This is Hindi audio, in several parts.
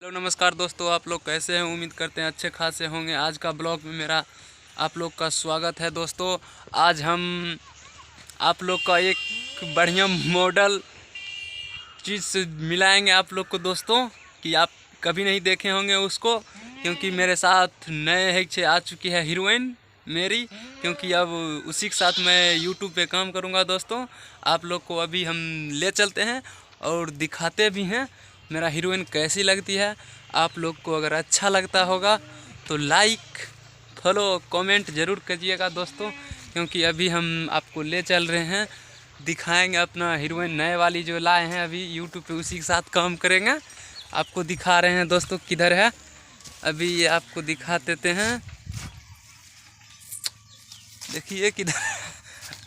हेलो नमस्कार दोस्तों, आप लोग कैसे हैं? उम्मीद करते हैं अच्छे खासे होंगे। आज का ब्लॉग में मेरा आप लोग का स्वागत है दोस्तों। आज हम आप लोग का एक बढ़िया मॉडल चीज़ से मिलाएंगे आप लोग को दोस्तों, कि आप कभी नहीं देखे होंगे उसको, क्योंकि मेरे साथ नए है आ चुकी है हीरोइन मेरी, क्योंकि अब उसी के साथ मैं यूट्यूब पे काम करूँगा दोस्तों। आप लोग को अभी हम ले चलते हैं और दिखाते भी हैं मेरा हीरोइन कैसी लगती है। आप लोग को अगर अच्छा लगता होगा तो लाइक फॉलो कमेंट ज़रूर करिएगा दोस्तों, क्योंकि अभी हम आपको ले चल रहे हैं, दिखाएंगे अपना हीरोइन नए वाली जो लाए हैं अभी यूट्यूब पे, उसी के साथ काम करेंगे। आपको दिखा रहे हैं दोस्तों किधर है, अभी ये आपको दिखा देते हैं। देखिए किधर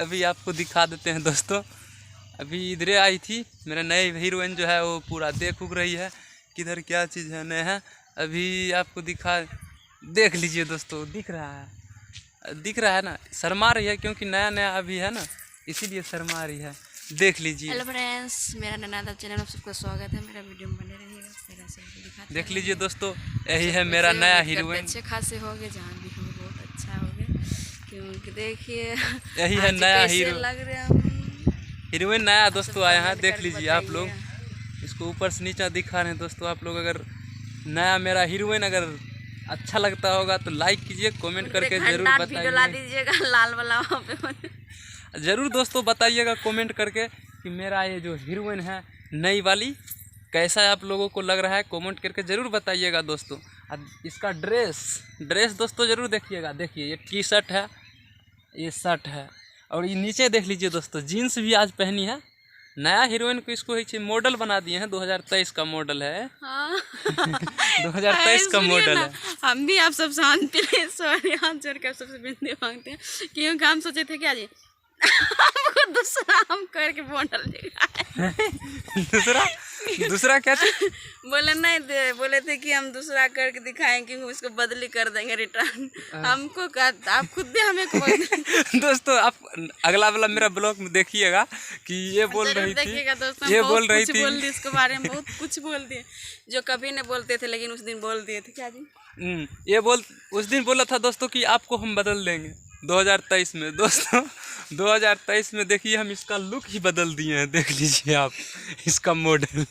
अभी आपको दिखा देते हैं दोस्तों। अभी इधरे आई थी मेरा नई हीरोइन जो है, वो पूरा देख उग रही है किधर क्या चीज़ है नया है। अभी आपको देख लीजिए दोस्तों, दिख रहा है ना। शर्मा रही है क्योंकि नया नया अभी है ना, इसीलिए शर्मा रही है। देख लीजिए। हेलो फ्रेंड्स, मेरा ननादा चैनल में सबका स्वागत है। मेरा वीडियो में बने रहिएगा। देख लीजिए दोस्तों, यही है मेरा नया हीरोइन। अच्छे खासे हो गए, जहाँ भी होंगे बहुत अच्छा हो गया, क्योंकि देखिए यही है नया हीरो लग रहे हैं। हीरोइन नया दोस्तों आया है, देख लीजिए आप लोग। इसको ऊपर से नीचा दिखा रहे हैं दोस्तों। आप लोग अगर नया मेरा हीरोइन अगर अच्छा लगता होगा तो लाइक कीजिए, कमेंट करके जरूर बताइए। लाल वाला वहाँ पे ज़रूर दोस्तों बताइएगा कमेंट करके कि मेरा ये जो हीरोइन है नई वाली कैसा आप लोगों को लग रहा है, कमेंट करके ज़रूर बताइएगा दोस्तों। इसका ड्रेस दोस्तों ज़रूर देखिएगा। देखिए ये टी शर्ट है, ये शर्ट है, और ये नीचे देख लीजिए दोस्तों जीन्स भी आज पहनी है। नया हीरोइन को इसको मॉडल बना दिए हैं, 2023 का मॉडल है। हाँ। 2023 का मॉडल है। हम भी आप सब शांति सॉरी हाथ जोड़ कर सबसे विनती मांगते हैं, क्योंकि हम सोचे थे क्या जी हमको दूसरा हम करके मॉडल दूसरा क्या चीज बोले थे कि हम दूसरा करके दिखाएंगे, क्योंकि उसको बदली कर देंगे रिटर्न। हमको आप खुद भी हमें दोस्तों आप अगला वाला मेरा ब्लॉग में देखिएगा कि ये बोल रही थी, ये बोल रही थी, बोल दी इसके बारे में बहुत कुछ बोल दिए जो कभी नहीं बोलते थे, लेकिन उस दिन बोल दिए थे। क्या जी ये उस दिन बोला था दोस्तों कि आपको हम बदल देंगे 2023 में। दोस्तों 2023 में देखिए हम इसका लुक ही बदल दिए हैं। देख लीजिए आप इसका मॉडल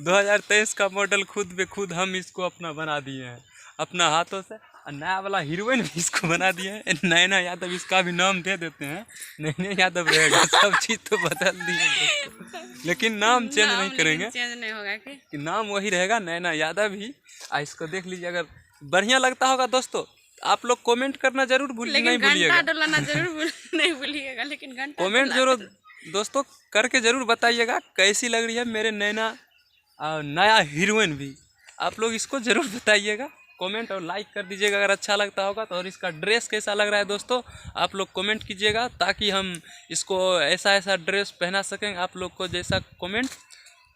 2023 का मॉडल खुद पे खुद हम इसको अपना बना दिए हैं अपना हाथों से। और नया वाला हीरोइन भी इसको बना दिए हैं, नैना यादव इसका भी नाम दे देते हैं, नैना यादव रहेगा। सब चीज़ तो बदल दिए लेकिन नाम चेंज नहीं करेंगे, चेंज नहीं होगा कि नाम वही रहेगा नैना यादव ही। इसको देख लीजिए, अगर बढ़िया लगता होगा दोस्तों आप लोग कमेंट करना जरूर नहीं भूलिएगा। नहीं भूलिएगा, लेकिन कमेंट जरूर दोस्तों करके जरूर बताइएगा कैसी लग रही है मेरे नया हीरोइन भी। आप लोग इसको जरूर बताइएगा, कमेंट और लाइक कर दीजिएगा अगर अच्छा लगता होगा तो। और इसका ड्रेस कैसा लग रहा है दोस्तों आप लोग कमेंट कीजिएगा, ताकि हम इसको ऐसा ड्रेस पहना सकें। आप लोग को जैसा कमेंट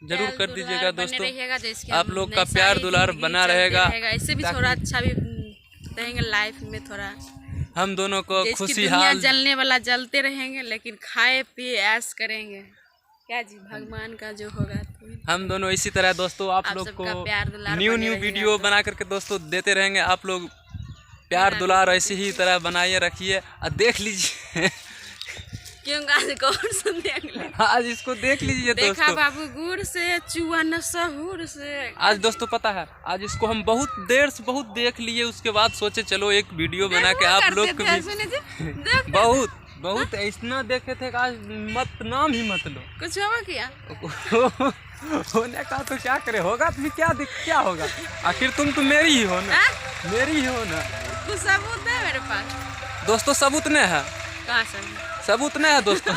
जरूर कर दीजिएगा दोस्तों। आप लोग का प्यार दुलार बना रहेगा, इससे भी थोड़ा अच्छा भी रहेंगे लाइफ में। थोड़ा हम दोनों को खुशहाल जलने वाला जलते रहेंगे, लेकिन खाए पिए ऐश करेंगे। क्या जी भगवान का जो होगा तो हम दोनों इसी तरह दोस्तों आप लोग को न्यू वीडियो बना करके दोस्तों देते रहेंगे। आप लोग प्यार दुलार ऐसी ही तरह बनाइए रखिए। और देख लीजिए आज इसको देख लीजिए देखा बाबू गुड़ से चुआ न सहूर से। आज दोस्तों पता है, आज इसको हम बहुत देर से बहुत देख लिए, उसके बाद सोचे चलो एक वीडियो बना के आप लोग को भी बहुत इतना देखे थे कि आज नाम ही मत लो। कुछ होगा क्या होने का तो क्या करे, होगा तो क्या होगा, आखिर तुम तो मेरी ही हो ना, मेरी ही हो ना। कुछ सबूत है मेरे पास दोस्तों, सबूत नहीं है। कहाँ सबूत नहीं है दोस्तों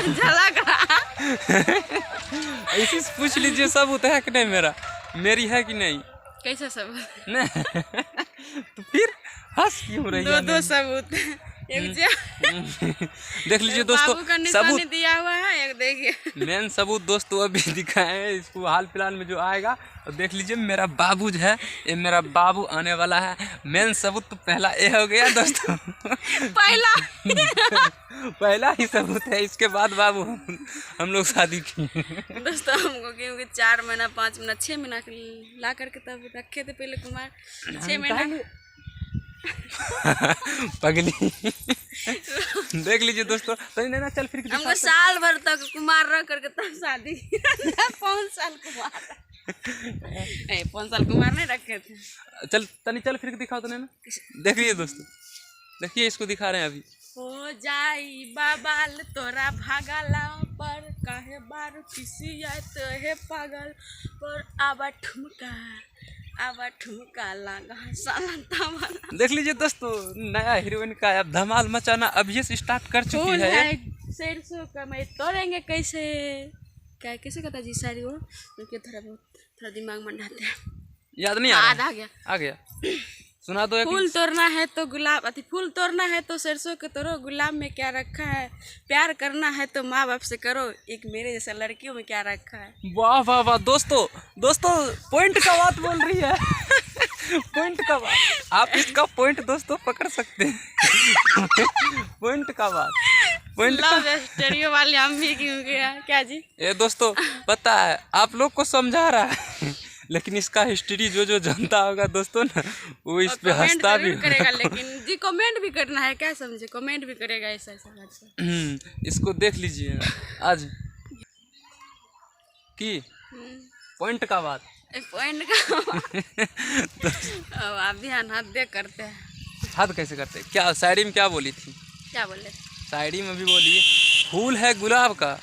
ऐसे पूछ लीजिए सबूत है कि नहीं, मेरी है कि नहीं। कैसा सबूत नहीं तो फिर हंस क्यों रही है? दो सबूत देख लीजिए दोस्तों, सबूत दिया हुआ है एक, देखिए मेन सबूत दोस्तों अभी दिखाए हैं इसको हाल फिलहाल में जो आएगा। और देख लीजिए मेरा बाबू जो है, ये मेरा बाबू आने वाला है। मेन सबूत तो पहला ये हो गया दोस्तों पहला पहला ही सबूत है, इसके बाद बाबू हम लोग शादी किए। दोस्तों हमको क्योंकि 4 महीना 5 महीना 6 महीना ला करके तब रखे थे पहले कुमार 6 महीना पगली। देख लीजिए दोस्तों, तो नहीं ना चल फिर हमको साल भर तक कुमार रह करके तब शादी 5 साल कुमार नहीं 5 साल कुमार नहीं रखे थे। चल तनी चल फिर दिखाओ तो नहीं ना। देख लीजिए दोस्तों, देखिए इसको दिखा रहे हैं अभी। हो जाई बाबाल तोरा भागाला पर काहे बार किसी आए तो हे पागल पर आवा ठुमका लगा साला तमाल। देख लीजिए दोस्तों, नया हीरोइन का अब धमाल मचाना अभी से स्टार्ट कर चुकी है। सरसों का मैं तोड़ेंगे कैसे, क्या कैसे कहता जी सारी वो रुकिए थोड़ा दिमाग मंडाते हैं। याद नहीं आ गया आ गया सुना दो। फूल तोड़ना है तो गुलाब फूल तोड़ना है तो सरसों के तोड़ो, गुलाब में क्या रखा है, प्यार करना है तो माँ बाप से करो, एक मेरे जैसा लड़कियों में क्या रखा है। वाह वाह वाह दोस्तों पॉइंट का बात बोल रही है। पॉइंट का बात, आप इसका पॉइंट दोस्तों पकड़ सकते हैं। पॉइंट का बात, पॉइंट स्टूडियो वाले हम भी क्योंकि क्या जी ये दोस्तों पता है आप लोग को समझा रहा है, लेकिन इसका हिस्ट्री जो जानता होगा दोस्तों ना वो इस पे हंसता भी करेगा। लेकिन जी कमेंट भी करना है, क्या समझे, कमेंट भी करेगा ऐसा इसको देख लीजिए आज की पॉइंट का बात। पॉइंट का तो आप भी हद करते हैं। हद कैसे करते हैं? क्या शायरी में क्या बोली थी? क्या बोले? शायरी में भी बोली फूल है गुलाब का,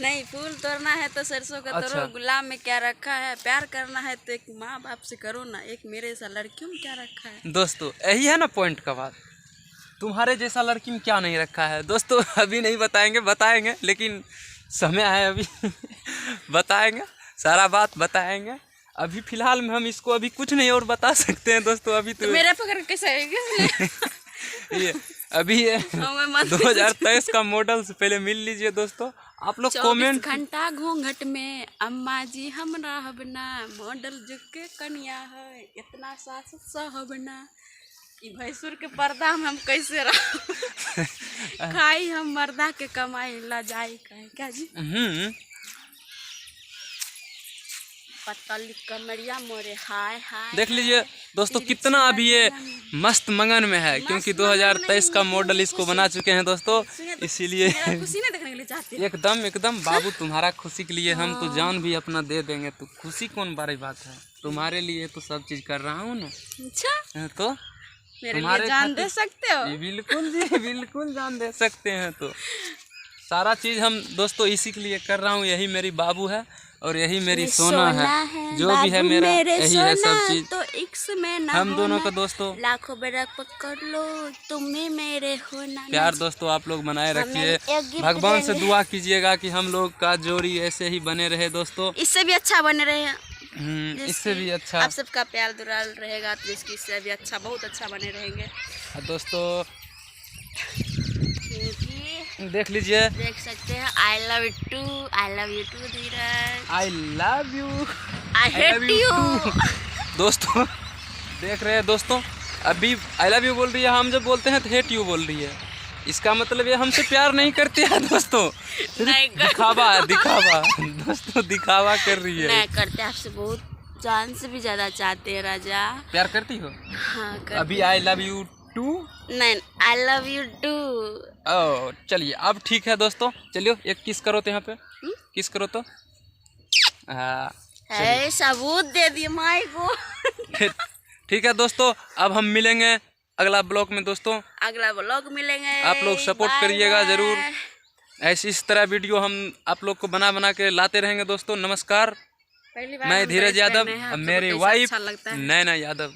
नहीं फूल तोड़ना है तो सरसों का तोड़ो, गुलाब में क्या रखा है, प्यार करना है तो एक माँ बाप से करो ना, एक मेरे जैसा लड़कियों में क्या रखा है। दोस्तों यही है ना पॉइंट का बात, तुम्हारे जैसा लड़की में क्या नहीं रखा है। दोस्तों अभी नहीं बताएंगे लेकिन समय है अभी। बताएंगे, सारा बात बताएंगे। अभी फिलहाल में हम इसको अभी कुछ नहीं और बता सकते हैं दोस्तों। अभी तो मेरा पकड़ कैसा है ये अभी 2023 का मॉडल से पहले मिल लीजिए दोस्तों। आप लोग कमेंट घंटा घूंघट में अम्मा जी हम रहबना, मॉडल जुग के कन्या है इतना सास सहबना कि भैंसुर के पर्दा हम कैसे रह खाई हम मर्दा के कमाई ला जाई कहे क्या जी। पतली कमरिया मोरे हाय हाय। देख लीजिए दोस्तों कितना अभी ये मस्त मंगन में है, क्योंकि 2023 का मॉडल इसको बना चुके हैं दोस्तों, इसीलिए खुशी नहीं देखने के लिए चाहते। एकदम बाबू तुम्हारा खुशी के लिए हम तो जान भी अपना दे देंगे, तो खुशी कौन बड़ी बात है, तुम्हारे लिए तो सब चीज कर रहा हूँ ना। अच्छा तो मेरे लिए जान दे सकते हो? बिल्कुल जी बिल्कुल जान दे सकते हैं। तो सारा चीज हम दोस्तों इसी के लिए कर रहा हूँ, यही मेरी बाबू है और यही मेरी सोना है, जो भी है मेरा यही है सब चीज। तो इक्स में ना हम दोनों का दोस्तों लाखों बड़ा पकड़ लो तुम्हें मेरे होना। प्यार दोस्तों आप लोग बनाए रखिए, भगवान से दुआ कीजिएगा कि हम लोग का जोड़ी ऐसे ही बने रहे दोस्तों, इससे भी अच्छा बने रहे। इससे भी अच्छा आप सबका प्यार दुलार रहेगा तो इससे भी अच्छा, बहुत अच्छा बने रहेंगे दोस्तों। देख लीजिए, देख सकते हैं I love you too Dheeraj, I love you, I hate you. दोस्तों देख रहे हैं दोस्तों, अभी आई लव यू बोल रही है, हम जब बोलते हैं तो हेट यू बोल रही है। इसका मतलब ये हमसे प्यार नहीं करती है दोस्तों, दिखावा दोस्तों, दिखावा कर रही है। नहीं करते, आपसे बहुत जान से भी ज्यादा चाहते हैं राजा। प्यार करती हो? हाँ करते। अभी आई लव यू टू नहीं, आई लव यू टू। ओह चलिए अब ठीक है दोस्तों, चलिए एक किस करो तो यहाँ पे, किस करो तो। है सबूत दे दिए माई को। ठीक है दोस्तों, अब हम मिलेंगे अगला ब्लॉग में दोस्तों, अगला ब्लॉग मिलेंगे। आप लोग सपोर्ट करिएगा जरूर, ऐसी इस तरह वीडियो हम आप लोग को बना के लाते रहेंगे दोस्तों। नमस्कार, मैं धीरज यादव, मेरी वाइफ नैना यादव।